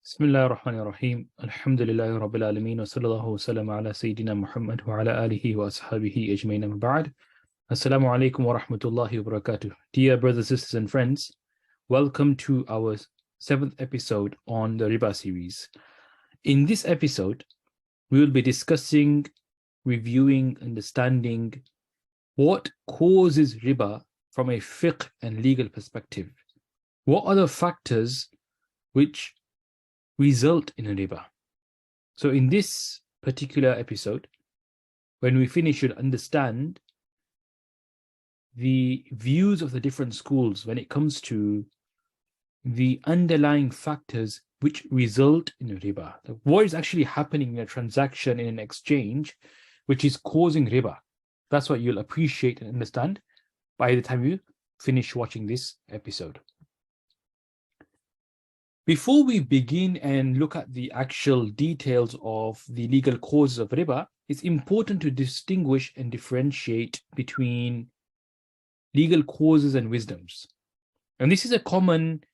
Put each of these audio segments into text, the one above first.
Bismillah ar-Rahman ar-Rahim. Alhamdulillahi Rabbil Alameen. Wa sallallahu wa sallam ala Sayyidina Muhammad wa ala alihi wa ashabihi ajmain amma ba'd. Assalamu alaikum wa rahmatullahi wa barakatuh. Dear brothers, sisters, and friends, welcome to our 7th episode on the Riba series. In this episode, we will be discussing, reviewing, understanding what causes riba from a fiqh and legal perspective. What are the factors which result in a riba? So in this particular episode, when we finish, you'll understand the views of the different schools when it comes to the underlying factors which result in a riba. What is actually happening in a transaction, in an exchange, which is causing riba? That's what you'll appreciate and understand by the time you finish watching this episode. Before we begin and look at the actual details of the legal causes of riba, it's important to distinguish and differentiate between legal causes and wisdoms. And this is a common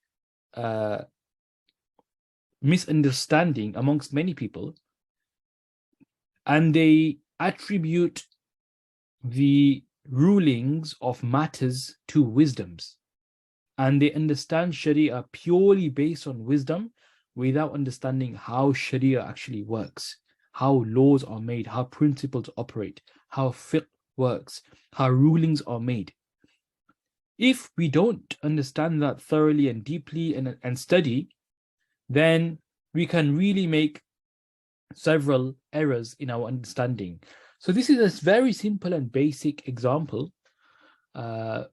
misunderstanding amongst many people, and they attribute the rulings of matters to wisdoms. And they understand Sharia purely based on wisdom without understanding how Sharia actually works, how laws are made, how principles operate, how fiqh works, how rulings are made. If we don't understand that thoroughly and deeply and study, then we can really make several errors in our understanding. So this is a very simple and basic example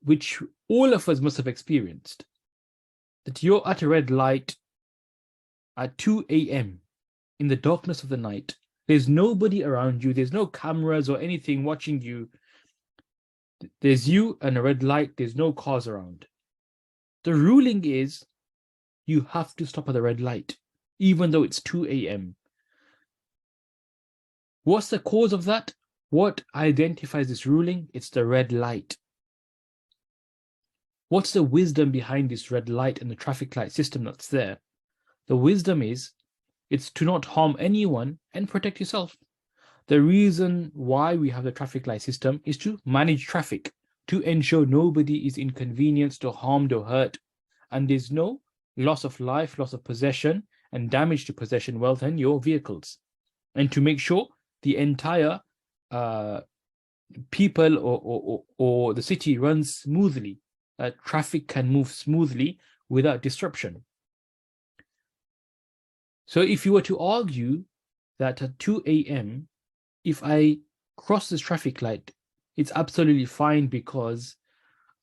which all of us must have experienced, that you're at a red light at 2 a.m. in the darkness of the night. There's nobody around you. There's no cameras or anything watching you. There's you and a red light. There's no cars around. The ruling is you have to stop at the red light, even though it's 2 a.m. What's the cause of that? What identifies this ruling? It's the red light. What's the wisdom behind this red light and the traffic light system that's there? The wisdom is, it's to not harm anyone and protect yourself. The reason why we have the traffic light system is to manage traffic, to ensure nobody is inconvenienced or harmed or hurt, and there's no loss of life, loss of possession, and damage to possession, wealth, and your vehicles. And to make sure the entire people or the city runs smoothly. Traffic can move smoothly without disruption. So if you were to argue that at 2 a.m., if I cross this traffic light, it's absolutely fine because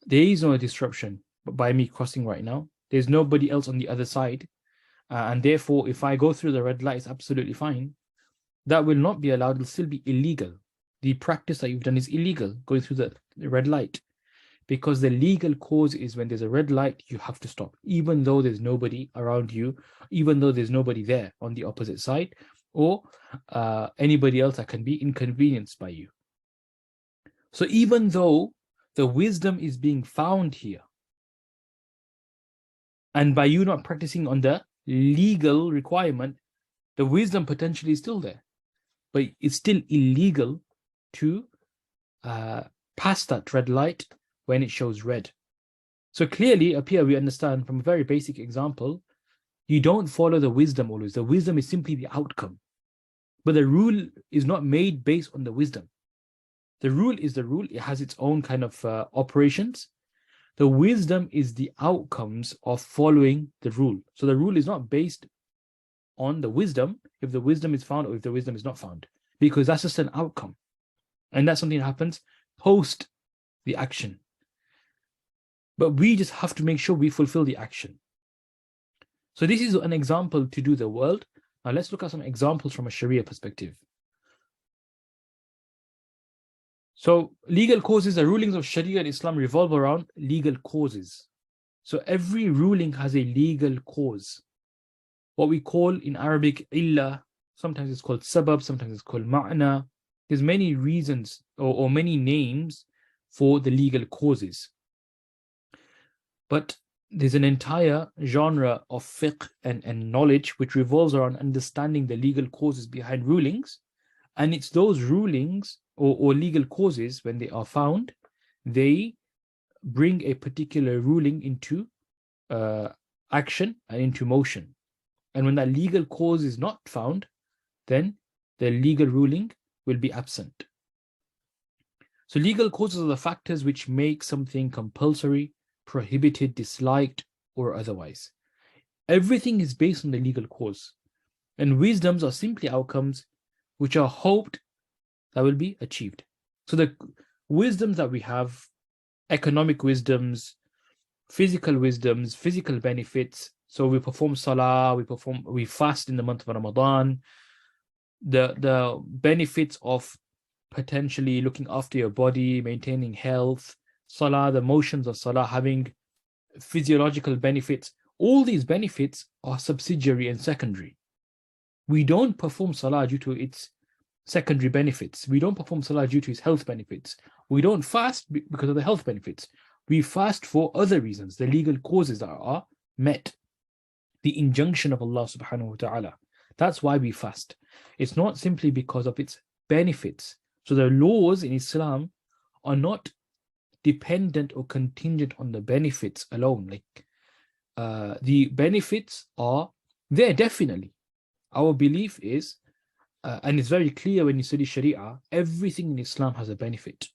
there is no disruption by me crossing right now. There's nobody else on the other side. And therefore, if I go through the red light, it's absolutely fine. That will not be allowed. It'll still be illegal. The practice that you've done is illegal, going through the red light. Because the legal cause is when there's a red light, you have to stop, even though there's nobody around you, even though there's nobody there on the opposite side, or anybody else that can be inconvenienced by you. So even though the wisdom is being found here, and by you not practicing on the legal requirement, the wisdom potentially is still there, but it's still illegal to pass that red light when it shows red. So clearly up here we understand from a very basic example, you don't follow the wisdom always. The wisdom is simply the outcome. But the rule is not made based on the wisdom. The rule is the rule. It has its own kind of operations. The wisdom is the outcomes of following the rule. So the rule is not based on the wisdom, if the wisdom is found or if the wisdom is not found, because that's just an outcome. And that's something that happens post the action. But we just have to make sure we fulfill the action. So this is an example to do the world. Now let's look at some examples from a Sharia perspective. So legal causes, the rulings of Sharia and Islam revolve around legal causes. So every ruling has a legal cause. What we call in Arabic illah, sometimes it's called sabab, sometimes it's called ma'na. There's many reasons or many names for the legal causes. But there's an entire genre of fiqh and knowledge which revolves around understanding the legal causes behind rulings. And it's those rulings or legal causes, when they are found, they bring a particular ruling into action and into motion. And when that legal cause is not found, then the legal ruling will be absent. So legal causes are the factors which make something compulsory, prohibited, disliked, or otherwise. Everything is based on the legal cause. And wisdoms are simply outcomes which are hoped that will be achieved. So the wisdoms that we have, economic wisdoms, physical wisdoms, physical benefits. So we perform salah, we fast in the month of Ramadan. The benefits of potentially looking after your body, maintaining health, salah, the motions of salah, having physiological benefits. All these benefits are subsidiary and secondary. We don't perform salah due to its secondary benefits. We don't perform salah due to its health benefits. We don't fast because of the health benefits. We fast for other reasons, the legal causes that are met, the injunction of Allah subhanahu wa ta'ala. That's why we fast. It's not simply because of its benefits. So the laws in Islam are not dependent or contingent on the benefits alone. Like the benefits are there definitely. Our belief is, and it's very clear when you study Sharia, everything in Islam has a benefit.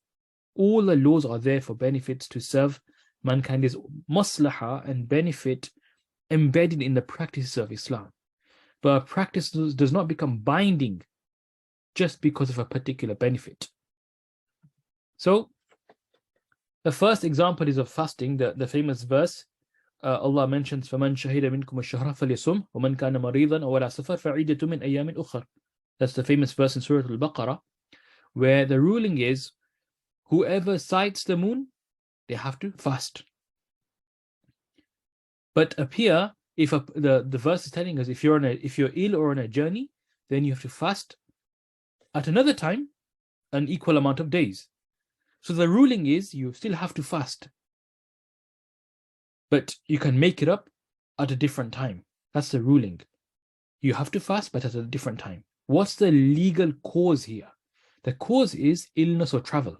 All the laws are there for benefits to serve mankind. There's maslaha and benefit embedded in the practices of Islam. But a practice does not become binding just because of a particular benefit. So the first example is of fasting, the famous verse. Allah mentions فَمَنْ شَهِدَ مِنْكُمُ الشَّهْرَ فَلْيَصُمْ وَمَنْ كَانَ مَرِيضًا أَوْ عَلَى سَفَرٍ فَعِدَّةٌ مِنْ أَيَّامٍ أُخَرَ. That's the famous verse in Surah Al-Baqarah, where the ruling is whoever sights the moon, they have to fast. But up here, if the verse is telling us if you're ill or on a journey, then you have to fast at another time an equal amount of days. So the ruling is you still have to fast, but you can make it up at a different time. That's the ruling. You have to fast, but at a different time. What's the legal cause here? The cause is illness or travel.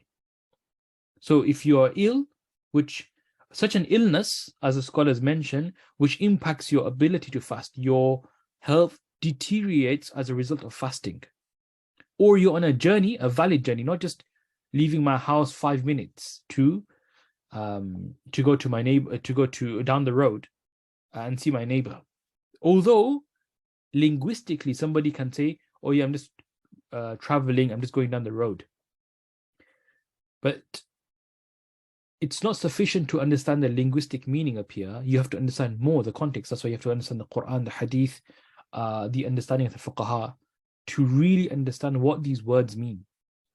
So if you are ill, which such an illness, as the scholars mention, which impacts your ability to fast, your health deteriorates as a result of fasting. Or you're on a journey, a valid journey, not just leaving my house 5 minutes to go to my neighbor, to go to down the road and see my neighbor. Although linguistically somebody can say, oh yeah, I'm just traveling, I'm just going down the road. But it's not sufficient to understand the linguistic meaning up here. You have to understand more the context. That's why you have to understand the Quran, the Hadith, the understanding of the fuqaha, to really understand what these words mean.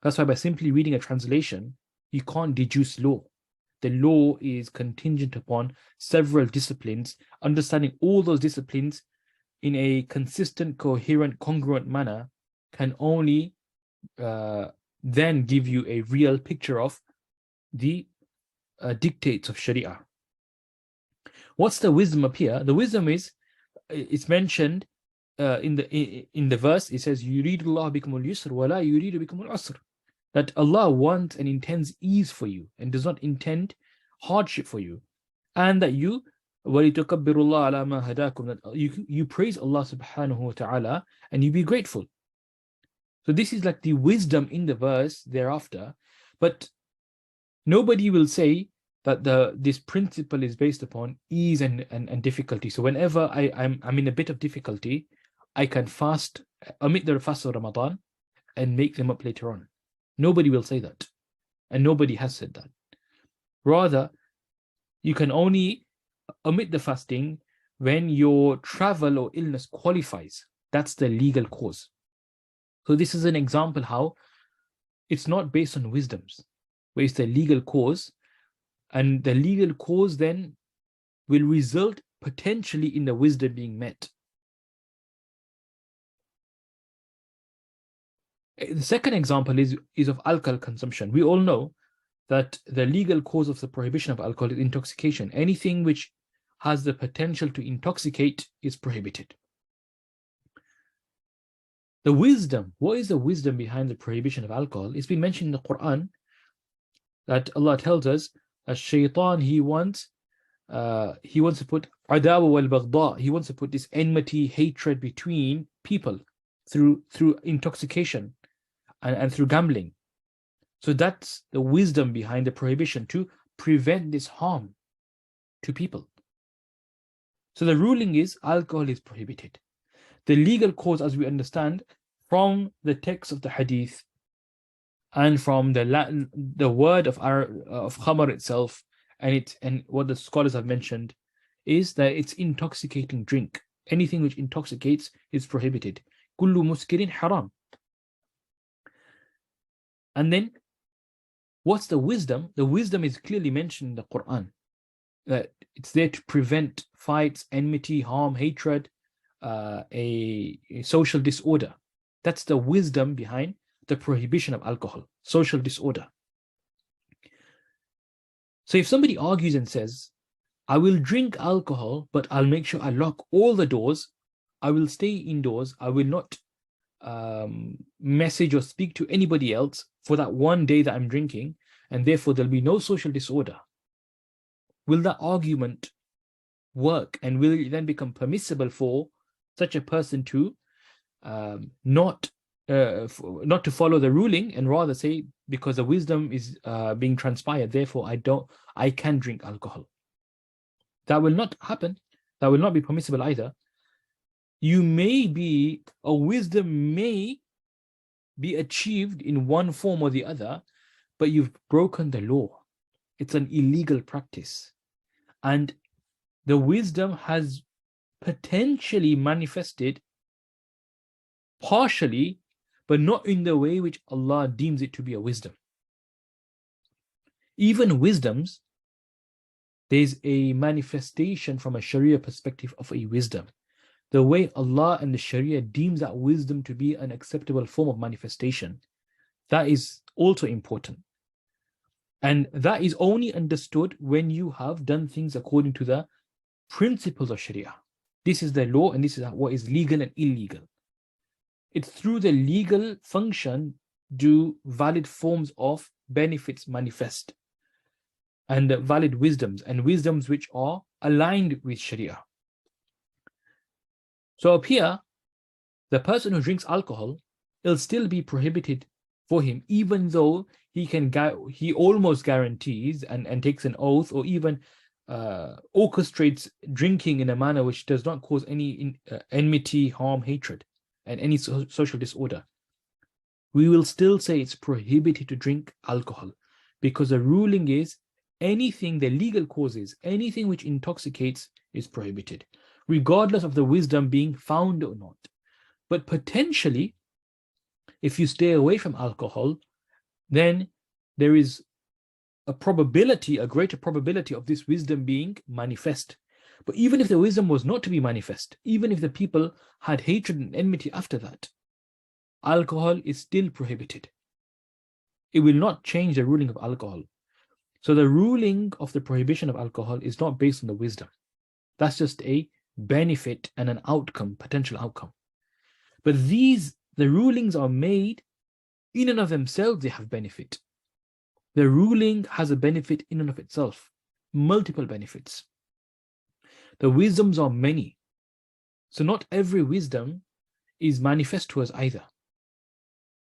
That's why by simply reading a translation, you can't deduce law. The law is contingent upon several disciplines. Understanding all those disciplines in a consistent, coherent, congruent manner can only then give you a real picture of the dictates of Sharia. What's the wisdom up here? The wisdom is, it's mentioned in the verse. It says, "Yuridu Allah bikum al-yusr wa la yuridu bikum al-usr." That Allah wants and intends ease for you and does not intend hardship for you, and that you وَلِتُكَبِّرُ اللَّهَ عَلَى مَا هَدَاكُمْ, that you praise Allah subhanahu wa ta'ala and you be grateful. So this is like the wisdom in the verse thereafter. But nobody will say that this principle is based upon ease and difficulty. So whenever I'm in a bit of difficulty, I can fast, omit the fast of Ramadan and make them up later on. Nobody will say that. And nobody has said that. Rather, you can only omit the fasting when your travel or illness qualifies. That's the legal cause. So this is an example how it's not based on wisdoms, but it's the legal cause. And the legal cause then will result potentially in the wisdom being met. The second example is of alcohol consumption. We all know that the legal cause of the prohibition of alcohol is intoxication. Anything which has the potential to intoxicate is prohibited. The wisdom, what is the wisdom behind the prohibition of alcohol? It's been mentioned in the Quran that Allah tells us, shaitan, he wants to put adawa wal baghdha, he wants to put this enmity, hatred between people through intoxication and through gambling. So that's the wisdom behind the prohibition, to prevent this harm to people. So the ruling is alcohol is prohibited. The legal cause, as we understand from the text of the Hadith and from the word of khamar itself, and what the scholars have mentioned, is that it's intoxicating drink. Anything which intoxicates is prohibited. Kullu muskirin haram. And then, what's the wisdom? The wisdom is clearly mentioned in the Quran. That it's there to prevent fights, enmity, harm, hatred, a social disorder. That's the wisdom behind the prohibition of alcohol, social disorder. So if somebody argues and says, I will drink alcohol, but I'll make sure I lock all the doors, I will stay indoors, I will not message or speak to anybody else for that one day that I'm drinking, and therefore there'll be no social disorder, will that argument work? And will it then become permissible for such a person to not to follow the ruling, and rather say, because the wisdom is being transpired, therefore I can drink alcohol? That will not happen. That will not be permissible either. A wisdom may be achieved in one form or the other, but you've broken the law. It's an illegal practice. And the wisdom has potentially manifested partially, but not in the way which Allah deems it to be a wisdom. Even wisdoms, there's a manifestation from a Sharia perspective of a wisdom. The way Allah and the Sharia deems that wisdom to be an acceptable form of manifestation, that is also important. And that is only understood when you have done things according to the principles of Sharia. This is the law, and this is what is legal and illegal. It's through the legal function do valid forms of benefits manifest, and valid wisdoms, and wisdoms which are aligned with Sharia. So up here, the person who drinks alcohol, it'll still be prohibited for him, even though he almost guarantees and takes an oath, or even orchestrates drinking in a manner which does not cause any enmity, harm, hatred, and any social disorder. We will still say it's prohibited to drink alcohol, because the ruling is anything, the legal cause is anything which intoxicates is prohibited, regardless of the wisdom being found or not. But potentially, if you stay away from alcohol, then there is a greater probability of this wisdom being manifest. But even if the wisdom was not to be manifest, even if the people had hatred and enmity after that, alcohol is still prohibited. It will not change the ruling of alcohol. So the ruling of the prohibition of alcohol is not based on the wisdom. That's just a benefit and an outcome, potential outcome. But the rulings are made in and of themselves, they have benefit. The ruling has a benefit in and of itself, multiple benefits. The wisdoms are many. So not every wisdom is manifest to us either.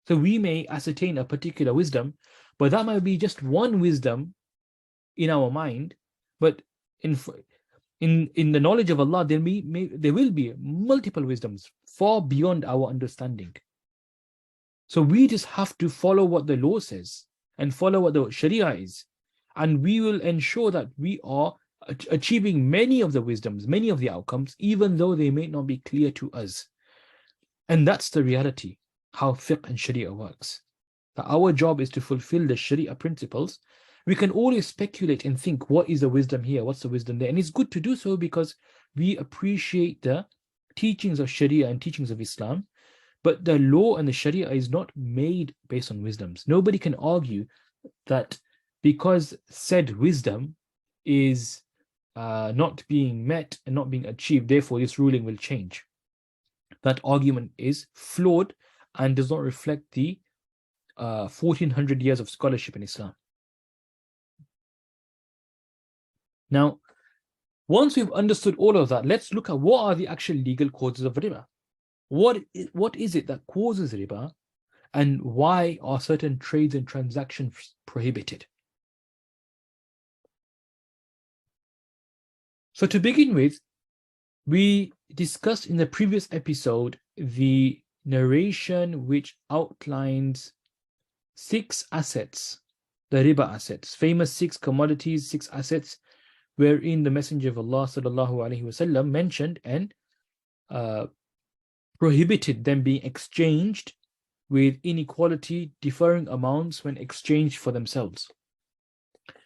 So we may ascertain a particular wisdom, but that might be just one wisdom in our mind, but in the knowledge of Allah, there will be multiple wisdoms far beyond our understanding. So we just have to follow what the law says and follow what the Sharia is, and we will ensure that we are achieving many of the wisdoms, many of the outcomes, even though they may not be clear to us. And that's the reality, how fiqh and Sharia works. That our job is to fulfill the Sharia principles. We can always speculate and think, what is the wisdom here? What's the wisdom there? And it's good to do so, because we appreciate the teachings of Sharia and teachings of Islam. But the law and the Sharia is not made based on wisdoms. Nobody can argue that because said wisdom is not being met and not being achieved, therefore this ruling will change. That argument is flawed and does not reflect the 1400 years of scholarship in Islam. Now, once we've understood all of that, let's look at what are the actual legal causes of riba. What is it that causes riba, and why are certain trades and transactions prohibited? So to begin with, we discussed in the previous episode the narration which outlines 6 assets, the riba assets, famous 6 commodities, 6 assets, wherein the Messenger of Allah sallallahu alaihi wasallam mentioned and prohibited them being exchanged with inequality, differing amounts when exchanged for themselves.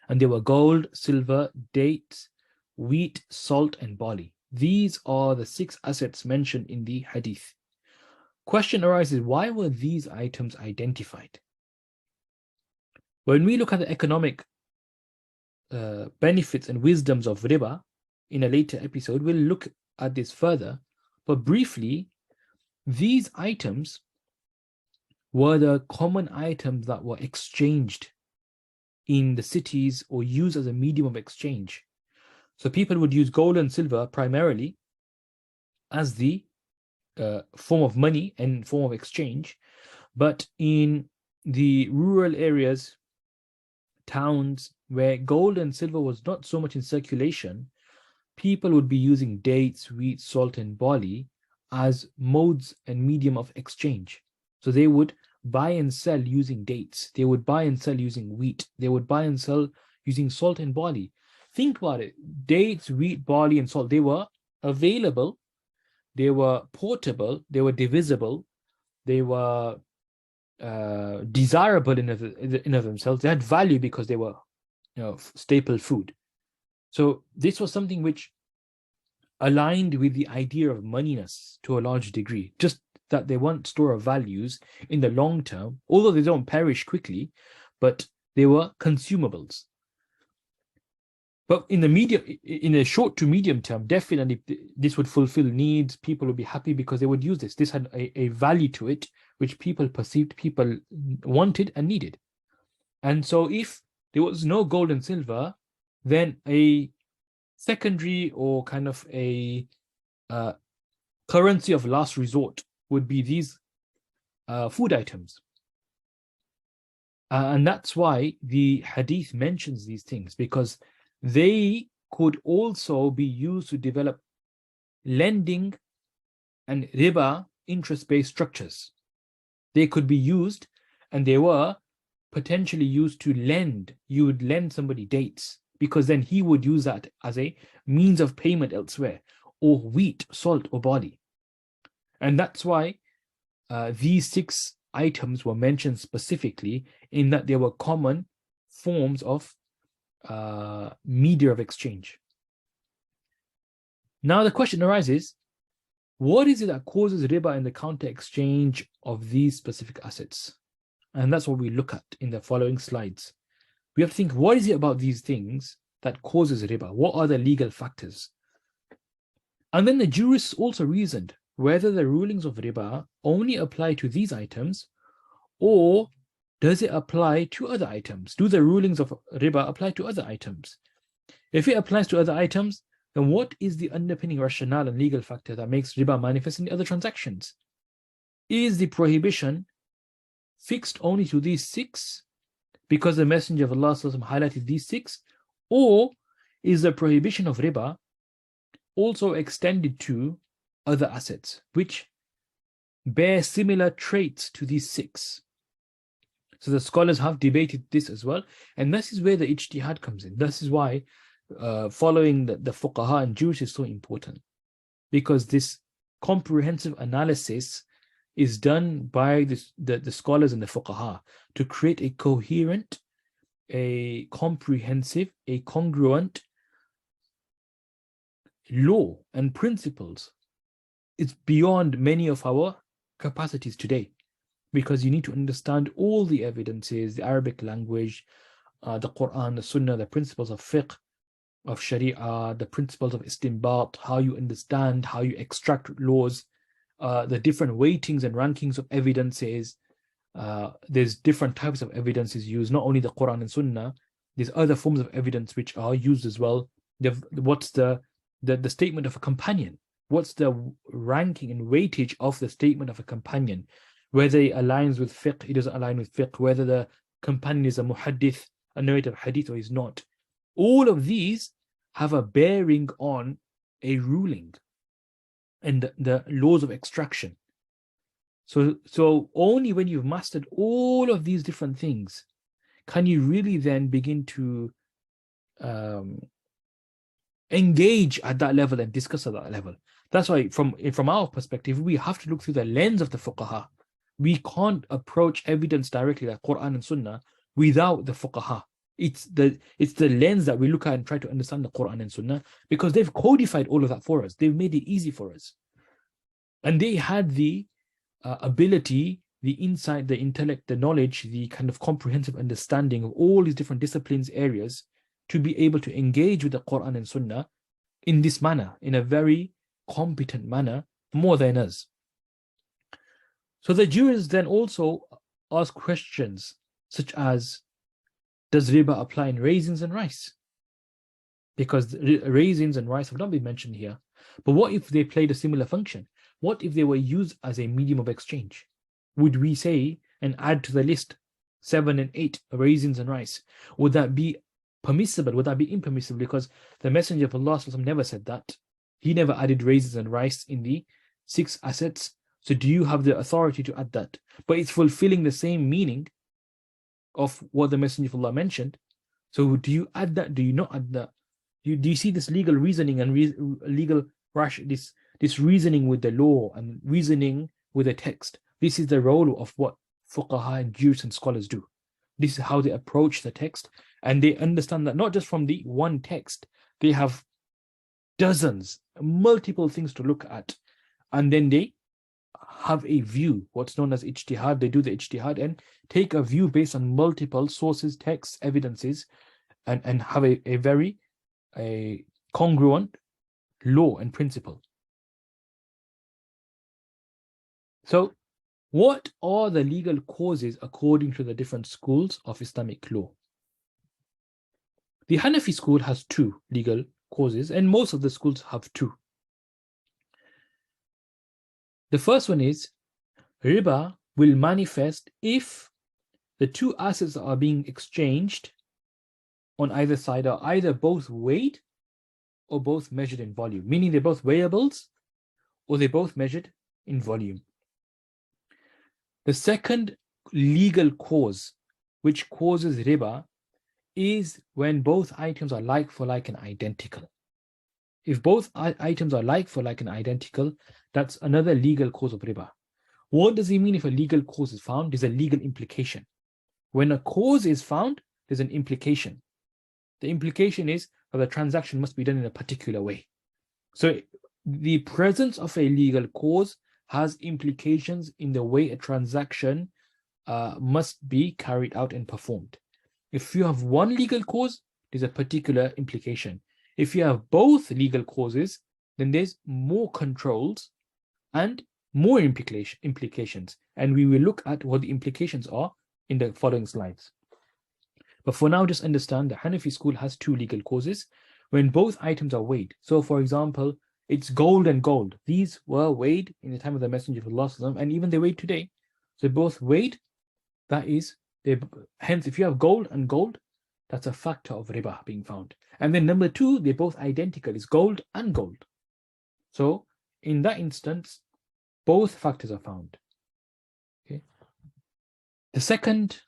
And they were gold, silver, dates, wheat, salt, and barley. These are the 6 assets mentioned in the Hadith. Question arises, why were these items identified? When we look at the economic benefits and wisdoms of riba in a later episode, we'll look at this further. But briefly, these items were the common items that were exchanged in the cities or used as a medium of exchange. So people would use gold and silver primarily as the form of money and form of exchange. But in the rural areas, towns where gold and silver was not so much in circulation, people would be using dates, wheat, salt, and barley as modes and medium of exchange. So they would buy and sell using dates. They would buy and sell using wheat. They would buy and sell using salt and barley. Think about it. Dates, wheat, barley, and salt, they were available. They were portable. They were divisible. They were desirable in of themselves. They had value because they were, staple food. So this was something which aligned with the idea of moneyness to a large degree, just that they weren't store of values in the long term, although they don't perish quickly, but they were consumables. But in the short to medium term, definitely this would fulfill needs. People would be happy because they would use this. This had a value to it, which people perceived, people wanted and needed. And so if there was no gold and silver, then a secondary or kind of a currency of last resort would be these food items. And that's why the Hadith mentions these things, because they could also be used to develop lending and riba interest-based structures. They could be used, and they were potentially used to lend. You would lend somebody dates, because then he would use that as a means of payment elsewhere, or wheat, salt, or barley. And that's why these 6 items were mentioned specifically, in that they were common forms of media of exchange. Now the question arises, what is it that causes riba in the counter exchange of these specific assets? And that's what we look at in the following slides. We have to think, what is it about these things that causes riba? What are the legal factors? And then the jurists also reasoned whether the rulings of riba only apply to these items, or does it apply to other items? Do the rulings of riba apply to other items? If it applies to other items, then what is the underpinning rationale and legal factor that makes riba manifest in the other transactions? Is the prohibition fixed only to these 6 because the Messenger of Allah highlighted these 6, or is the prohibition of riba also extended to other assets which bear similar traits to these 6? So the scholars have debated this as well, and this is where the ijtihad comes in. This is why following the fuqaha and Jews is so important, because this comprehensive analysis is done by the scholars and the fuqaha to create a coherent, a comprehensive, a congruent law and principles. It's beyond many of our capacities today, because you need to understand all the evidences, the Arabic language, the Quran, the Sunnah, the principles of fiqh, of Sharia, the principles of istinbat, how you understand, how you extract laws, the different weightings and rankings of evidences. There's different types of evidences used, not only the Quran and Sunnah. There's other forms of evidence which are used as well. What's the statement of a companion? What's the ranking and weightage of the statement of a companion? Whether it aligns with fiqh, it doesn't align with fiqh. Whether the companion is a muhaddith, a narrator of hadith, or is not. All of these have a bearing on a ruling and the laws of extraction. So only when you've mastered all of these different things can you really then begin to engage at that level and discuss at that level. That's why from our perspective, we have to look through the lens of the fuqaha. We can't approach evidence directly like Quran and Sunnah without the fuqaha. It's the lens that we look at and try to understand the Quran and Sunnah, because they've codified all of that for us. They've made it easy for us. And they had the ability, the insight, the intellect, the knowledge, the kind of comprehensive understanding of all these different disciplines, areas, to be able to engage with the Quran and Sunnah in this manner, in a very competent manner, more than us. So the jurists then also ask questions such as, does riba apply in raisins and rice? Because raisins and rice have not been mentioned here. But what if they played a similar function? What if they were used as a medium of exchange? Would we say and add to the list 7 and 8 raisins and rice? Would that be permissible? Would that be impermissible? Because the Messenger of Allah never said that. He never added raisins and rice in the 6 assets. So do you have the authority to add that? But it's fulfilling the same meaning of what the Messenger of Allah mentioned. So do you add that? Do you not add that? Do you see this legal reasoning and legal rush, this reasoning with the law and reasoning with the text? This is the role of what fuqaha and jurists and scholars do. This is how they approach the text, and they understand that not just from the one text, they have dozens, multiple things to look at, and then they have a view, what's known as ijtihad. They do the ijtihad and take a view based on multiple sources, texts, evidences, and have a very congruent law and principle. So what are the legal causes according to the different schools of Islamic law? The Hanafi school has 2 legal causes, and most of the schools have 2. The first one is, riba will manifest if the 2 assets that are being exchanged on either side are either both weighed or both measured in volume, meaning they're both weighables or they're both measured in volume. The second legal cause which causes riba is when both items are like for like and identical. If both items are like for like and identical, that's another legal cause of riba. What does it mean if a legal cause is found? There's a legal implication. When a cause is found, there's an implication. The implication is that the transaction must be done in a particular way. So the presence of a legal cause has implications in the way a transaction must be carried out and performed. If you have one legal cause, there's a particular implication. If you have both legal causes, then there's more controls and more implications. And we will look at what the implications are in the following slides. But for now, just understand the Hanafi school has 2 legal causes when both items are weighed. So for example, it's gold and gold. These were weighed in the time of the Messenger of Allah, and even they weighed today. So both weighed, that is, hence if you have gold and gold, that's a factor of riba being found. And then number 2, they're both identical, is gold and gold. So in that instance, both factors are found. Okay. The second,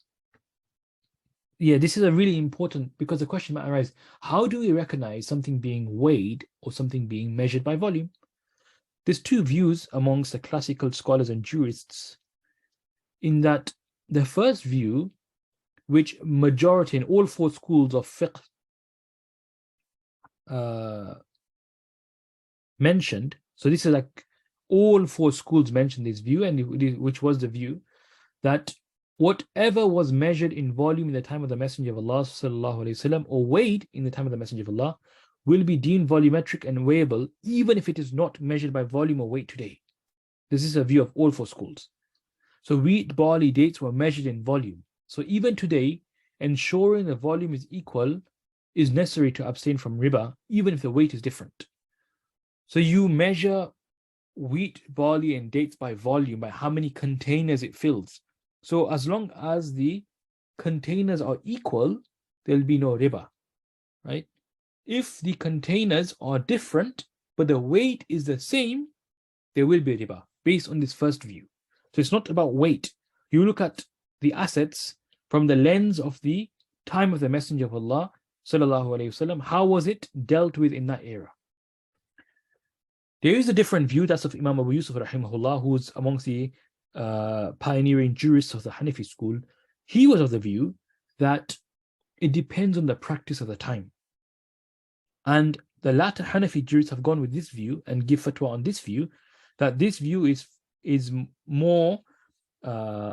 this is a really important, because the question might arise, how do we recognize something being weighed or something being measured by volume? There's 2 views amongst the classical scholars and jurists, in that the first view, which majority in all 4 schools of fiqh mentioned, so this is like all 4 schools mentioned this view, and which was the view that whatever was measured in volume in the time of the Messenger of Allah sallallahu alaihi wasallam, or weighed in the time of the Messenger of Allah, will be deemed volumetric and weighable even if it is not measured by volume or weight today. This is a view of all four schools. So wheat, barley, dates were measured in volume. So even today, ensuring the volume is equal is necessary to abstain from riba, even if the weight is different. So you measure wheat, barley, and dates by volume, by how many containers it fills. So as long as the containers are equal, there'll be no riba, right? If the containers are different, but the weight is the same, there will be riba, based on this first view. So it's not about weight. You look at the assets from the lens of the time of the Messenger of Allah, sallallahu alaihi wasallam. How was it dealt with in that era? There is a different view, that's of Imam Abu Yusuf rahimahullah, who's amongst the pioneering jurists of the Hanafi School. He was of the view that it depends on the practice of the time. And the latter Hanafi jurists have gone with this view and give fatwa on this view, that this view is more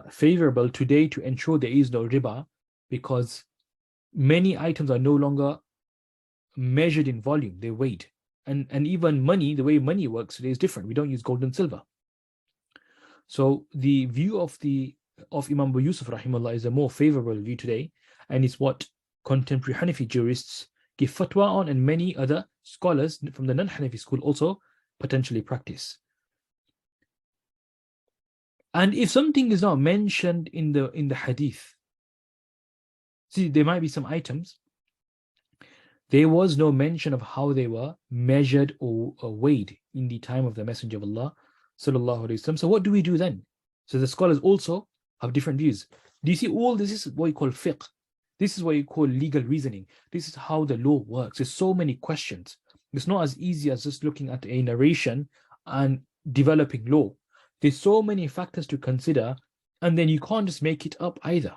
favorable today to ensure there is no riba, because many items are no longer measured in volume, they're weighed. And even money, the way money works today is different. We don't use gold and silver. So the view of Imam Abu Yusuf rahimahullah is a more favorable view today, and it's what contemporary Hanafi jurists give fatwa on, and many other scholars from the non-Hanafi school also potentially practice. And if something is not mentioned in the hadith, see, there might be some items, there was no mention of how they were measured or weighed in the time of the Messenger of Allah, sallallahu alaihi wasallam. So what do we do then? So the scholars also have different views. Do you see, all this is what you call fiqh. This is what you call legal reasoning. This is how the law works. There's so many questions. It's not as easy as just looking at a narration and developing law. There's so many factors to consider, and then you can't just make it up either.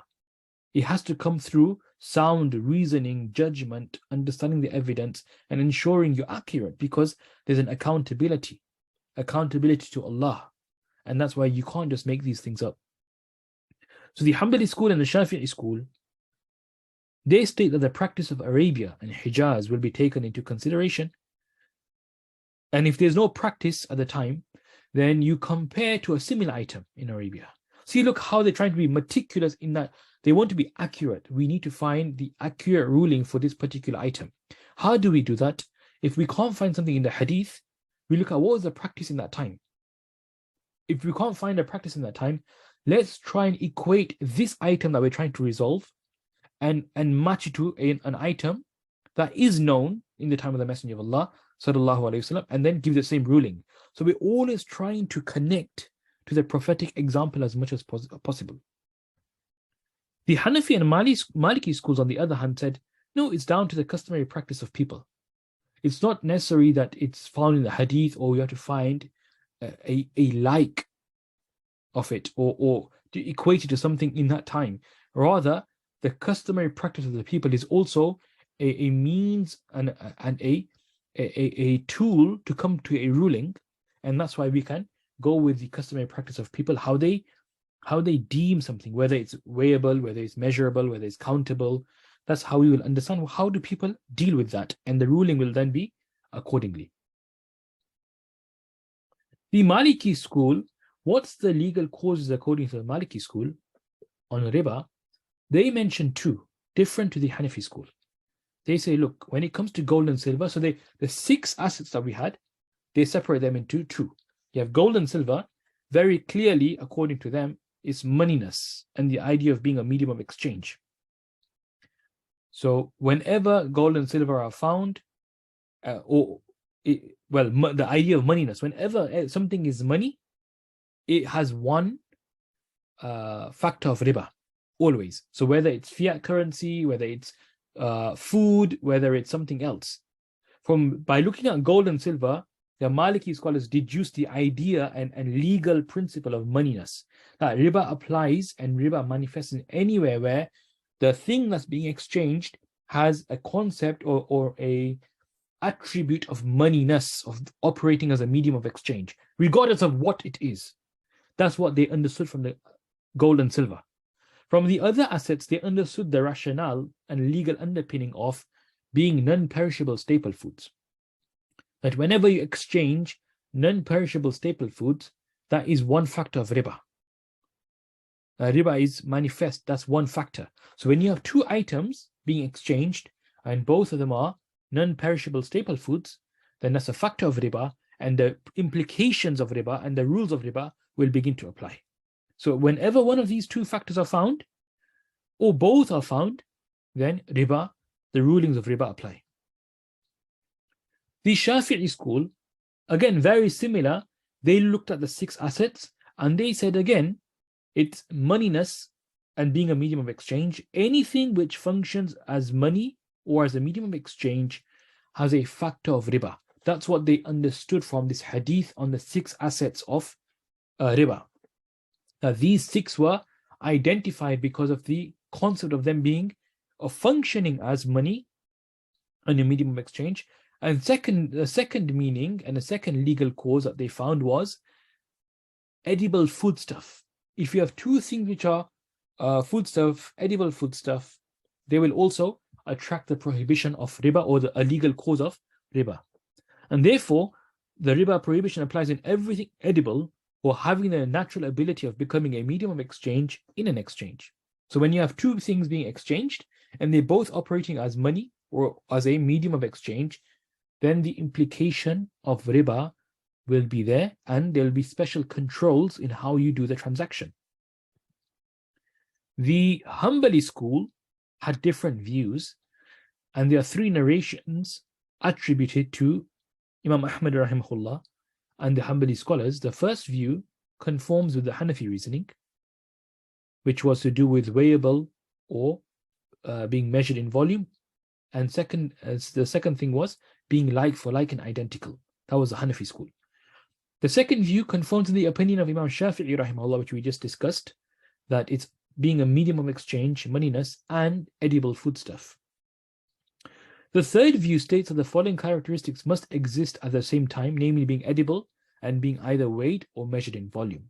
It has to come through sound reasoning, judgment, understanding the evidence, and ensuring you're accurate, because there's an accountability to Allah. And that's why you can't just make these things up. So the Hanbali School and the Shafi'i School, they state that the practice of Arabia and Hijaz will be taken into consideration. And if there's no practice at the time, then you compare to a similar item in Arabia. See, look how they're trying to be meticulous in that they want to be accurate. We need to find the accurate ruling for this particular item. How do we do that? If we can't find something in the hadith, we look at what was the practice in that time. If we can't find a practice in that time, let's try and equate this item that we're trying to resolve and match it to an item that is known in the time of the Messenger of Allah, sallallahu alaihi wasallam, and then give the same ruling. So we're always trying to connect to the prophetic example as much as possible. The Hanafi and Maliki schools, on the other hand, said, no, it's down to the customary practice of people. It's not necessary that it's found in the hadith, or you have to find a like of it, or to equate it to something in that time. Rather, the customary practice of the people is also a means and a tool to come to a ruling, and that's why we can go with the customary practice of people, how they deem something, whether it's weighable, whether it's measurable, whether it's countable. That's how we will understand how do people deal with that, and the ruling will then be accordingly. The Maliki School, what's the legal causes according to the Maliki School on riba? They mention two, different to the Hanafi School. They say, look, when it comes to gold and silver, so the 6 assets that we had, they separate them into 2. You have gold and silver, very clearly, according to them, is moneyness and the idea of being a medium of exchange. So whenever gold and silver are found, the idea of moneyness, whenever something is money, it has one factor of riba, always. So whether it's fiat currency, whether it's food, whether it's something else. By looking at gold and silver, the Maliki scholars deduce the idea and legal principle of moneyness. That riba applies, and riba manifests in anywhere where the thing that's being exchanged has a concept or a attribute of moneyness, of operating as a medium of exchange, regardless of what it is. That's what they understood from the gold and silver. From the other assets, they understood the rationale and legal underpinning of being non-perishable staple foods. That whenever you exchange non-perishable staple foods, that is one factor of riba. Riba is manifest, that's one factor. So when you have two items being exchanged, and both of them are non-perishable staple foods, then that's a factor of riba, and the implications of riba and the rules of riba will begin to apply. So whenever one of these two factors are found, or both are found, then riba, the rulings of riba apply. The Shafi'i school, again, very similar. They looked at the 6 assets and they said again, it's moneyness and being a medium of exchange. Anything which functions as money or as a medium of exchange has a factor of riba. That's what they understood from this hadith on the 6 assets of riba. Now, these 6 were identified because of the concept of them being or functioning as money and a medium of exchange. And the second meaning and the second legal cause that they found was edible foodstuff. If you have two things which are foodstuff, edible foodstuff, they will also attract the prohibition of riba or a legal cause of riba. And therefore, the riba prohibition applies in everything edible or having the natural ability of becoming a medium of exchange in an exchange. So when you have two things being exchanged and they're both operating as money or as a medium of exchange, then the implication of riba will be there and there will be special controls in how you do the transaction. The Hanbali School had different views, and there are 3 narrations attributed to Imam Ahmad rahimahullah and the Hanbali scholars. The first view conforms with the Hanafi reasoning, which was to do with weighable or being measured in volume. And the second thing was being like for like and identical. That was the Hanafi school. The second view conforms to the opinion of Imam Shafi'i rahimahullah, which we just discussed, that it's being a medium of exchange, moneyness, and edible foodstuff. The third view states that the following characteristics must exist at the same time, namely being edible and being either weighed or measured in volume.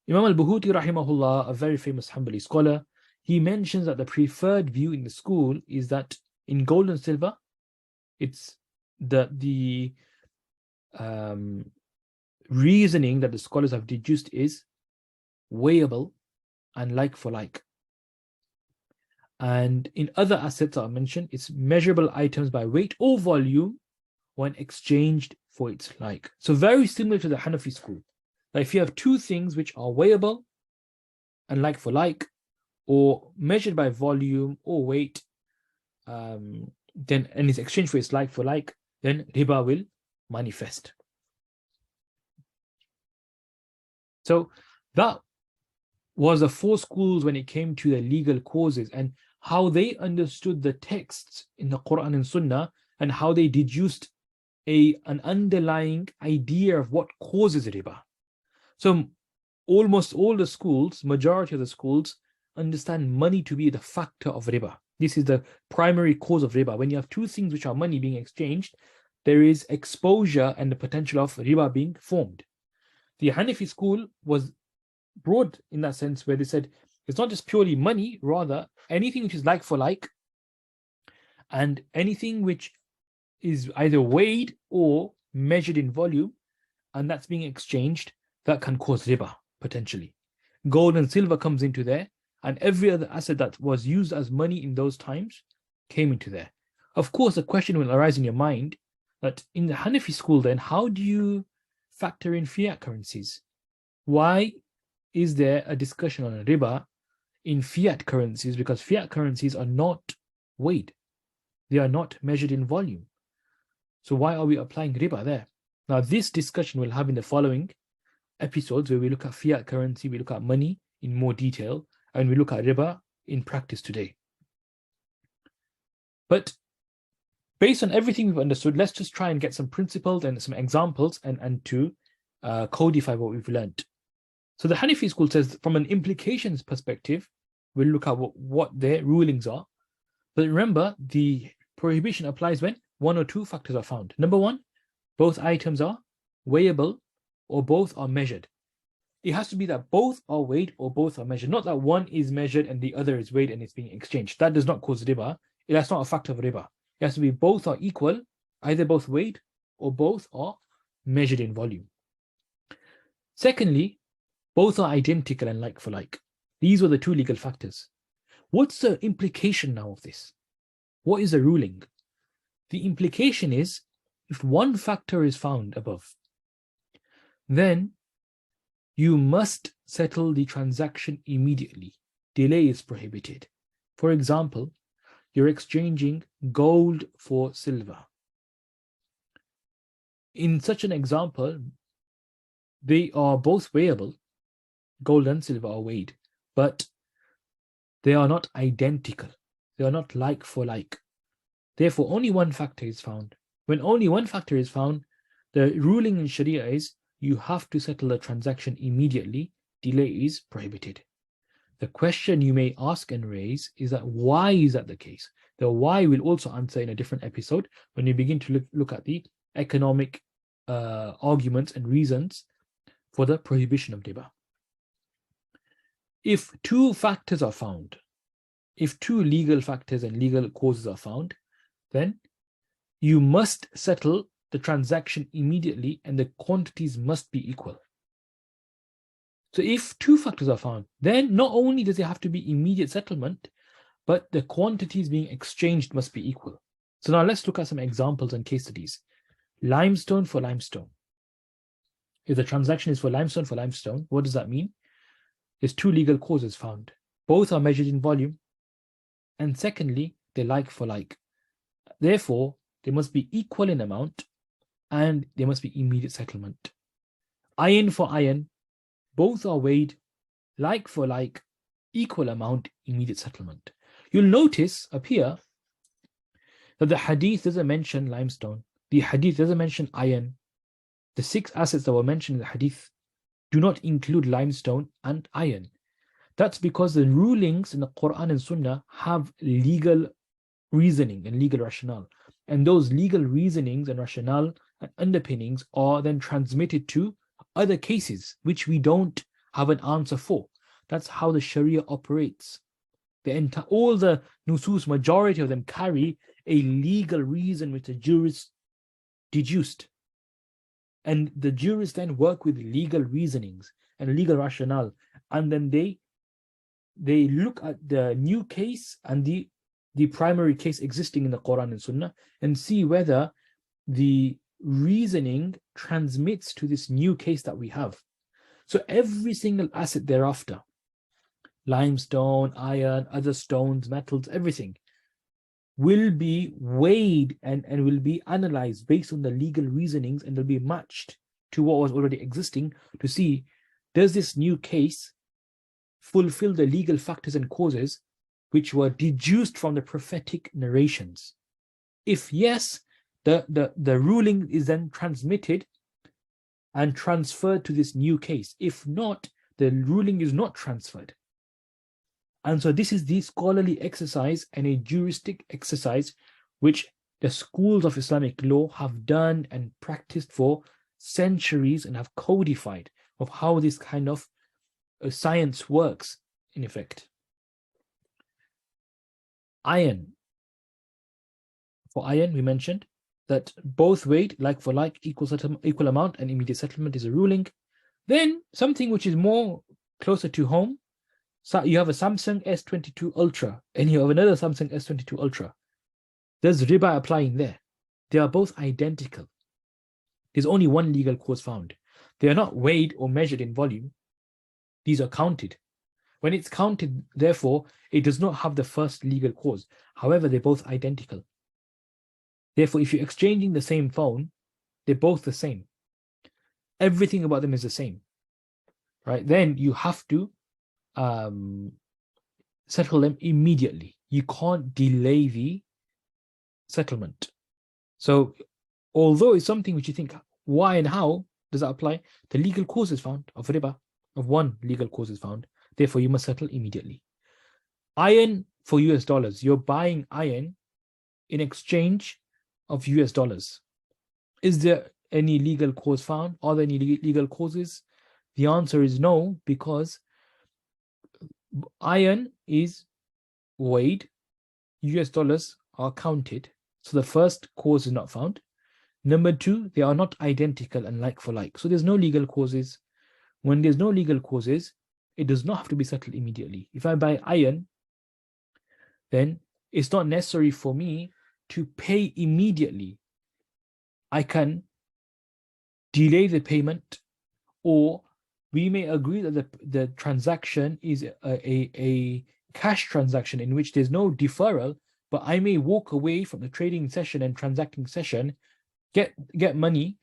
Imam al-Buhuti rahimahullah, a very famous Hanbali scholar, he mentions that the preferred view in the school is that in gold and silver, it's the reasoning that the scholars have deduced is weighable and like for like. And in other assets that I mentioned, it's measurable items by weight or volume when exchanged for its like. So very similar to the Hanafi school. That if you have two things which are weighable and like for like, or measured by volume or weight, then and is exchanged for its like for like, then riba will manifest. So that was the 4 schools when it came to the legal causes and how they understood the texts in the Quran and Sunnah and how they deduced an underlying idea of what causes riba. So almost all the schools, majority of the schools, understand money to be the factor of riba. This is the primary cause of riba. When you have two things which are money being exchanged, there is exposure and the potential of riba being formed. The Hanafi school was broad in that sense, where they said it's not just purely money, rather anything which is like for like, and anything which is either weighed or measured in volume, and that's being exchanged, that can cause riba, potentially. Gold and silver comes into there, and every other asset that was used as money in those times came into there. Of course, the question will arise in your mind that in the Hanafi school, then, how do you factor in fiat currencies? Why is there a discussion on riba in fiat currencies? Because fiat currencies are not weighed. They are not measured in volume. So why are we applying riba there? Now, this discussion we'll have in the following episodes, where we look at fiat currency, we look at money in more detail, and we look at riba in practice today. But based on everything we've understood, let's just try and get some principles and some examples and to codify what we've learned. So the Hanafi school says, from an implications perspective, we'll look at what their rulings are. But remember, the prohibition applies when 1 or 2 factors are found. Number 1, both items are weighable or both are measured. It has to be that both are weighed or both are measured, not that one is measured and the other is weighed and it's being exchanged. That does not cause riba. That's not a factor of riba. It has to be both are equal, either both weighed or both are measured in volume. Secondly, both are identical and like for like. These were the two legal factors. What's the implication now of this? What is the ruling? The implication is, if one factor is found above, then you must settle the transaction immediately. Delay is prohibited. For example, you're exchanging gold for silver. In such an example, they are both weighable. Gold and silver are weighed, but they are not identical. They are not like for like. Therefore, only one factor is found. When only one factor is found, the ruling in Sharia is you have to settle the transaction immediately. Delay is prohibited. The question you may ask and raise is that why is that the case? The why we'll also answer in a different episode when we begin to look at the economic arguments and reasons for the prohibition of riba. If two factors are found, if two legal factors and legal causes are found, then you must settle the transaction immediately and the quantities must be equal. So if two factors are found, then not only does it have to be immediate settlement, but the quantities being exchanged must be equal. So now let's look at some examples and case studies. Limestone for limestone. If the transaction is for limestone, what does that mean? There's two legal causes found. Both are measured in volume. And secondly, they're like for like. Therefore, they must be equal in amount and there must be immediate settlement. Iron for iron, both are weighed, like for like, equal amount, immediate settlement. You'll notice up here that the Hadith doesn't mention limestone. The Hadith doesn't mention iron. The 6 assets that were mentioned in the Hadith do not include limestone and iron. That's because the rulings in the Quran and Sunnah have legal reasoning and legal rationale. And those legal reasonings and rationale and underpinnings are then transmitted to other cases which we don't have an answer for. That's how the Sharia operates. All the nusus, majority of them carry a legal reason which the jurists deduced. And the jurists then work with legal reasonings and legal rationale. And then they look at the new case and the primary case existing in the Quran and Sunnah and see whether the reasoning transmits to this new case that we have. So every single asset thereafter, limestone, iron, other stones, metals, everything, will be weighed and will be analyzed based on the legal reasonings and will be matched to what was already existing to see, does this new case fulfill the legal factors and causes which were deduced from the prophetic narrations? If yes, the ruling is then transmitted and transferred to this new case. If not, the ruling is not transferred. And so this is the scholarly exercise and a juristic exercise which the schools of Islamic law have done and practiced for centuries and have codified of how this kind of science works in effect. Iron. For iron, we mentioned that both weighed, like for like, equal amount and immediate settlement is a ruling. Then something which is more closer to home. So you have a Samsung S22 Ultra and you have another Samsung S22 Ultra. There's riba applying there. They are both identical. There's only one legal cause found. They are not weighed or measured in volume. These are counted. When it's counted, therefore, it does not have the first legal cause. However, they're both identical. Therefore, if you're exchanging the same phone, they're both the same. Everything about them is the same, right? Then you have to settle them immediately. You can't delay the settlement. So, although it's something which you think, why and how does that apply? The legal cause is found of riba, of one legal cause is found. Therefore, you must settle immediately. Iron for US dollars. You're buying iron in exchange of US dollars. Is there any legal cause found? Are there any legal causes? The answer is no, because iron is weighed, US dollars are counted, So the first cause is not found. Number two, they are not identical and like for like. So there's no legal causes. When there's no legal causes, it does not have to be settled immediately. If I buy iron, then it's not necessary for me to pay immediately. I can delay the payment, or we may agree that the transaction is a cash transaction in which there's no deferral, but I may walk away from the trading session and transacting session, get money,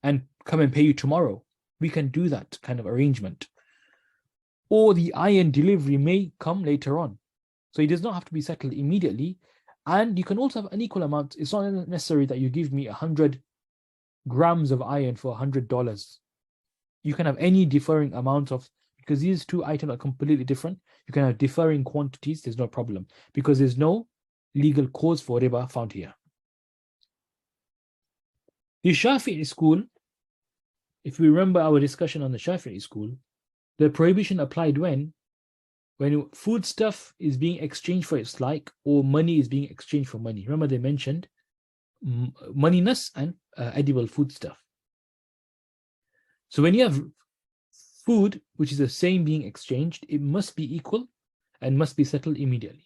and come and pay you tomorrow. We can do that kind of arrangement. Or the iron delivery may come later on. So it does not have to be settled immediately. And you can also have an equal amount. It's not necessary that you give me 100 grams of iron for $100. You can have any differing amount of, because these two items are completely different, you can have differing quantities, there's no problem, because there's no legal cause for riba found here. The Shafi'i school, if we remember our discussion on the Shafi'i school, the prohibition applied when food stuff is being exchanged for its like, or money is being exchanged for money. Remember they mentioned moneyness and edible food stuff. So when you have food, which is the same being exchanged, it must be equal and must be settled immediately.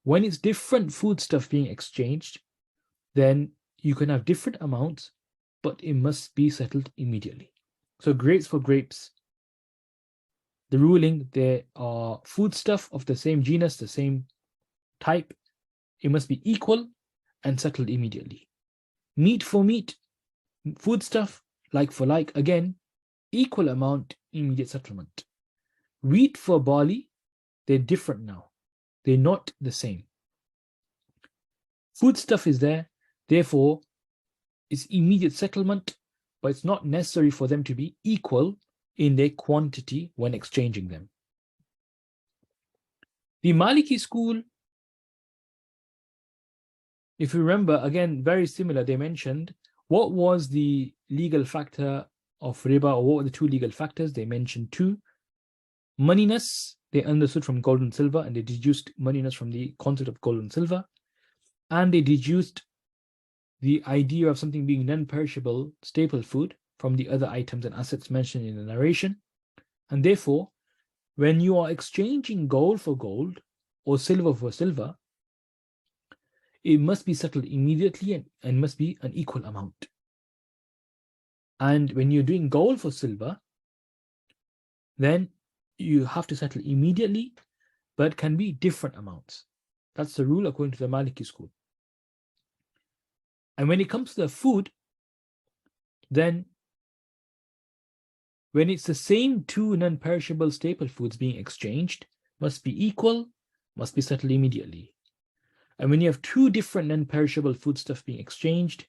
When it's different food stuff being exchanged, then you can have different amounts, but it must be settled immediately. So grapes for grapes, the ruling, there are food stuff of the same genus, the same type, it must be equal and settled immediately. Meat for meat, food stuff, like for like, again, equal amount, immediate settlement. Wheat for barley, they're different now. They're not the same. Food stuff is there, therefore, it's immediate settlement, but it's not necessary for them to be equal in their quantity when exchanging them. The Maliki school, if you remember, again, very similar, they mentioned what was the legal factor of riba, or what were the two legal factors? They mentioned two. Moneyness, they understood from gold and silver, and they deduced moneyness from the concept of gold and silver. And they deduced the idea of something being non-perishable staple food from the other items and assets mentioned in the narration. And therefore, when you are exchanging gold for gold or silver for silver, it must be settled immediately and must be an equal amount. And when you're doing gold for silver, then you have to settle immediately, but can be different amounts. That's the rule according to the Maliki school. And when it comes to the food, then when it's the same two non-perishable staple foods being exchanged, must be equal, must be settled immediately. And when you have two different non-perishable foodstuff being exchanged,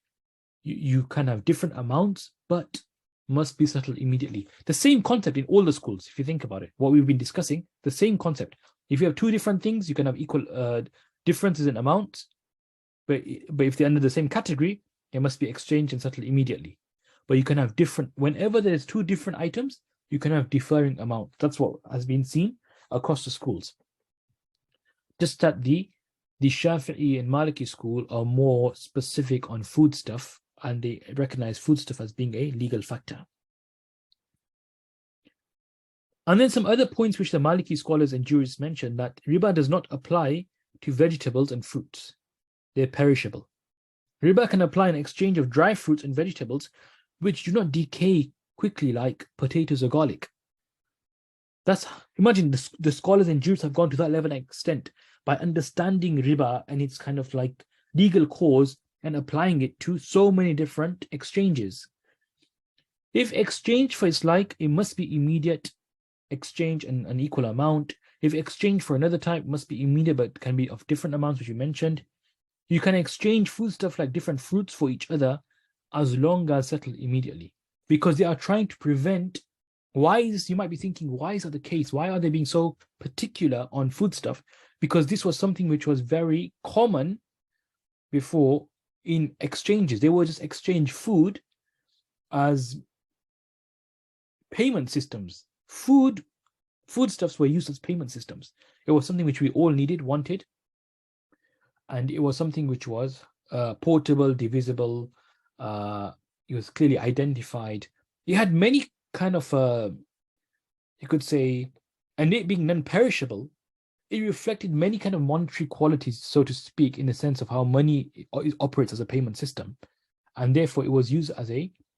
you can have different amounts, but must be settled immediately. The same concept in all the schools, if you think about it, what we've been discussing, the same concept. If you have two different things, you can have equal differences in amounts, but if they're under the same category, they must be exchanged and settled immediately. But you can have different, whenever there's two different items, you can have differing amounts. That's what has been seen across the schools. Just that the Shafi'i and Maliki school are more specific on food stuff, and they recognize food stuff as being a legal factor. And then some other points which the Maliki scholars and jurists mention, that riba does not apply to vegetables and fruits. They're perishable. Riba can apply in exchange of dry fruits and vegetables which do not decay quickly like potatoes or garlic. Imagine the scholars and jurists have gone to that level and extent by understanding riba and its kind of like legal cause and applying it to so many different exchanges. If exchange for its like, it must be immediate exchange and an equal amount. If exchange for another type, must be immediate but can be of different amounts, which you mentioned. You can exchange foodstuff like different fruits for each other as long as settled immediately, because they are trying to prevent. Why is this? You might be thinking, why is that the case? Why are they being so particular on foodstuff? Because this was something which was very common before in exchanges. They would just exchange food as payment systems. Foodstuffs were used as payment systems. It was something which we all needed, wanted, and it was something which was portable, divisible. It was clearly identified. It had many kind of, you could say, and it being non-perishable, it reflected many kind of monetary qualities, so to speak, in the sense of how money operates as a payment system. And therefore, it was used as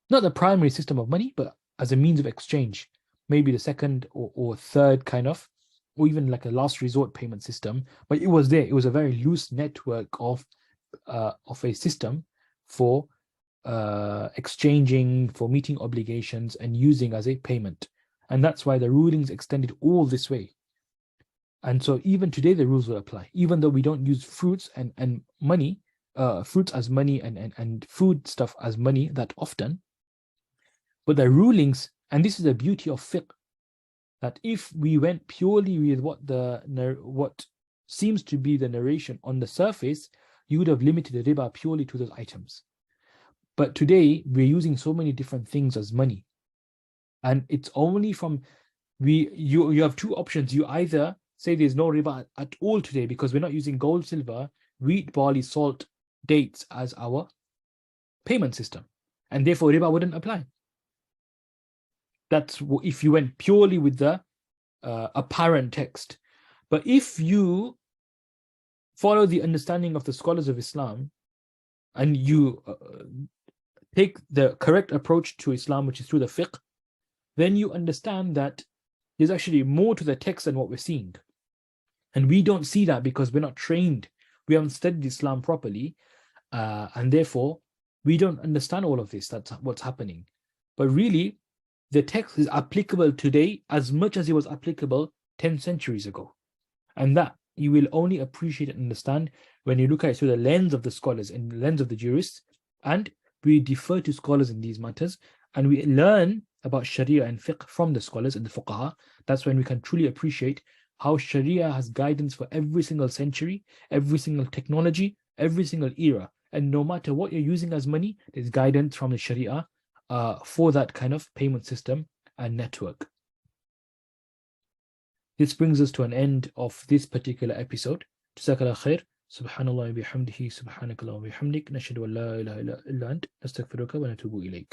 not the primary system of money, but as a means of exchange, maybe the second or third kind of, or even like a last resort payment system. But it was there. It was a very loose network of a system for exchanging, for meeting obligations, and using as a payment. And that's why the rulings extended all this way. And so even today, the rules will apply, even though we don't use fruits and money, fruits as money and food stuff as money that often. But the rulings, and this is the beauty of fiqh, that if we went purely with what seems to be the narration on the surface, you would have limited the riba purely to those items. But today, we're using so many different things as money. And it's only from, you have two options. You either say there's no riba at all today because we're not using gold, silver, wheat, barley, salt, dates as our payment system, and therefore riba wouldn't apply. That's if you went purely with the apparent text. But if you follow the understanding of the scholars of Islam and you take the correct approach to Islam, which is through the fiqh, then you understand that there's actually more to the text than what we're seeing. And we don't see that because we're not trained. We haven't studied Islam properly. And therefore, we don't understand all of this. That's what's happening. But really, the text is applicable today as much as it was applicable 10 centuries ago. And that you will only appreciate and understand when you look at it through the lens of the scholars and the lens of the jurists. And we defer to scholars in these matters. And we learn about Sharia and fiqh from the scholars and the fuqaha. That's when we can truly appreciate how Sharia has guidance for every single century, every single technology, every single era. And no matter what you're using as money, there's guidance from the Sharia for that kind of payment system and network. This brings us to an end of this particular episode. Jazakallah khair. Subhanallah wa bihamdihi, subhanakallah wa bihamdik, nashhadu an la ilaha illa ant, nastaghfiruka wa natubu ilayk.